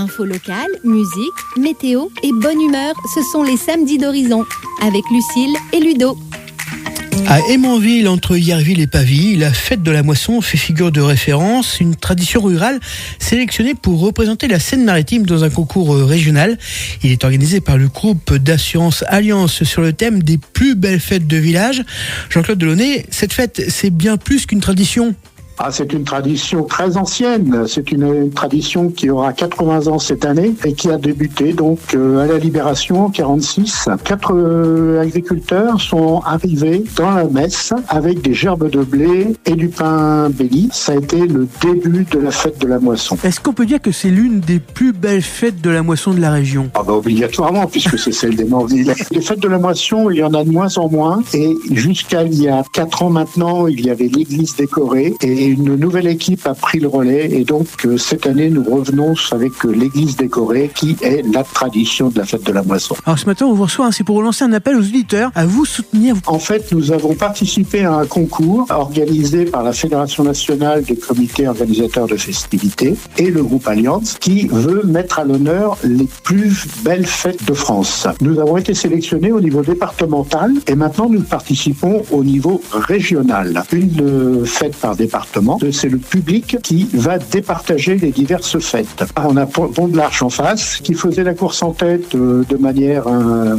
Info locale, musique, météo et bonne humeur, ce sont les samedis d'Horizon avec Lucille et Ludo. À Hémanville, entre Yerville et Pavie, la fête de la moisson fait figure de référence, une tradition rurale sélectionnée pour représenter la Seine-Maritime dans un concours régional. Il est organisé par le groupe d'assurance Alliance sur le thème des plus belles fêtes de village. Jean-Claude Delaunay, cette fête, c'est bien plus qu'une tradition. C'est une tradition très ancienne. C'est une tradition qui aura 80 ans cette année et qui a débuté donc à la Libération en 46. 4 agriculteurs sont arrivés dans la messe avec des gerbes de blé et du pain béni. Ça a été le début de la fête de la moisson. Est-ce qu'on peut dire que c'est l'une des plus belles fêtes de la moisson de la région ? Obligatoirement, puisque c'est celle d'Hémanville. Les fêtes de la moisson, il y en a de moins en moins. Et jusqu'à il y a 4 ans maintenant, il y avait l'église décorée et une nouvelle équipe a pris le relais et donc cette année nous revenons avec l'église décorée qui est la tradition de la fête de la moisson. Alors ce matin on vous reçoit, c'est pour relancer un appel aux auditeurs à vous soutenir. En fait nous avons participé à un concours organisé par la Fédération nationale des comités organisateurs de festivités et le groupe Alliance qui veut mettre à l'honneur les plus belles fêtes de France. Nous avons été sélectionnés au niveau départemental et maintenant nous participons au niveau régional. Une fête par département. C'est le public qui va départager les diverses fêtes. On a Pont de l'Arche en face, qui faisait la course en tête de manière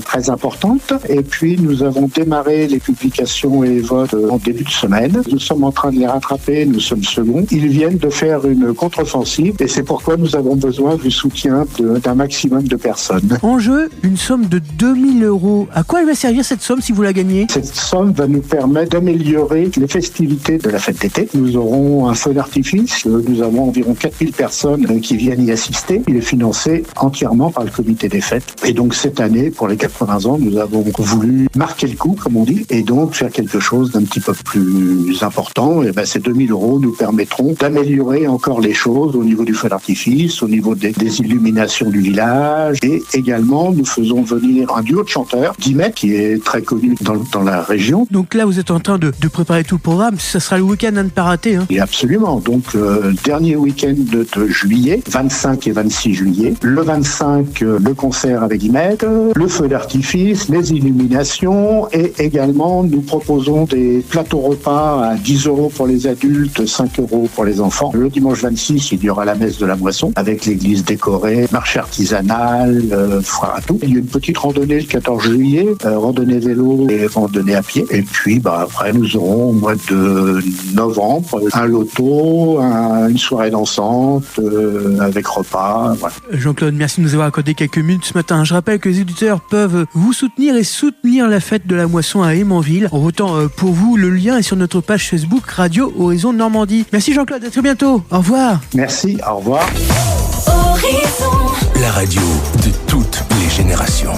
très importante. Et puis, nous avons démarré les publications et les votes en début de semaine. Nous sommes en train de les rattraper, nous sommes seconds. Ils viennent de faire une contre-offensive et c'est pourquoi nous avons besoin du soutien d'un maximum de personnes. En jeu, une somme de 2000 €. À quoi elle va servir cette somme si vous la gagnez ? Cette somme va nous permettre d'améliorer les festivités de la fête d'été. Nous aurons un feu d'artifice. Nous avons environ 4000 personnes qui viennent y assister. Il est financé entièrement par le comité des fêtes. Et donc cette année, pour les 80 ans, nous avons voulu marquer le coup, comme on dit, et donc faire quelque chose d'un petit peu plus important. Et ces 2000 € nous permettront d'améliorer encore les choses au niveau du feu d'artifice, au niveau des illuminations du village. Et également, nous faisons venir un duo de chanteurs, Guimet, qui est très connu dans la région. Donc là, vous êtes en train de préparer tout le programme. Ça sera le week-end à ne pas rater. Et absolument. Donc, dernier week-end de juillet, 25 et 26 juillet. Le 25, le concert avec Guimet, le feu d'artifice, les illuminations et également, nous proposons des plateaux repas à 10 € pour les adultes, 5 € pour les enfants. Le dimanche 26, il y aura la messe de la moisson avec l'église décorée, marché artisanal, foire à tout. Il y a une petite randonnée le 14 juillet, randonnée vélo et randonnée à pied. Et puis, après, nous aurons au mois de novembre un loto, une soirée dansante avec repas. Voilà. Jean-Claude, merci de nous avoir accordé quelques minutes ce matin. Je rappelle que les auditeurs peuvent vous soutenir et soutenir la fête de la moisson à Hémanville en votant pour vous. Le lien est sur notre page Facebook Radio Horizon Normandie. Merci Jean-Claude, à très bientôt. Au revoir. Merci, au revoir. Horizon. La radio de toutes les générations.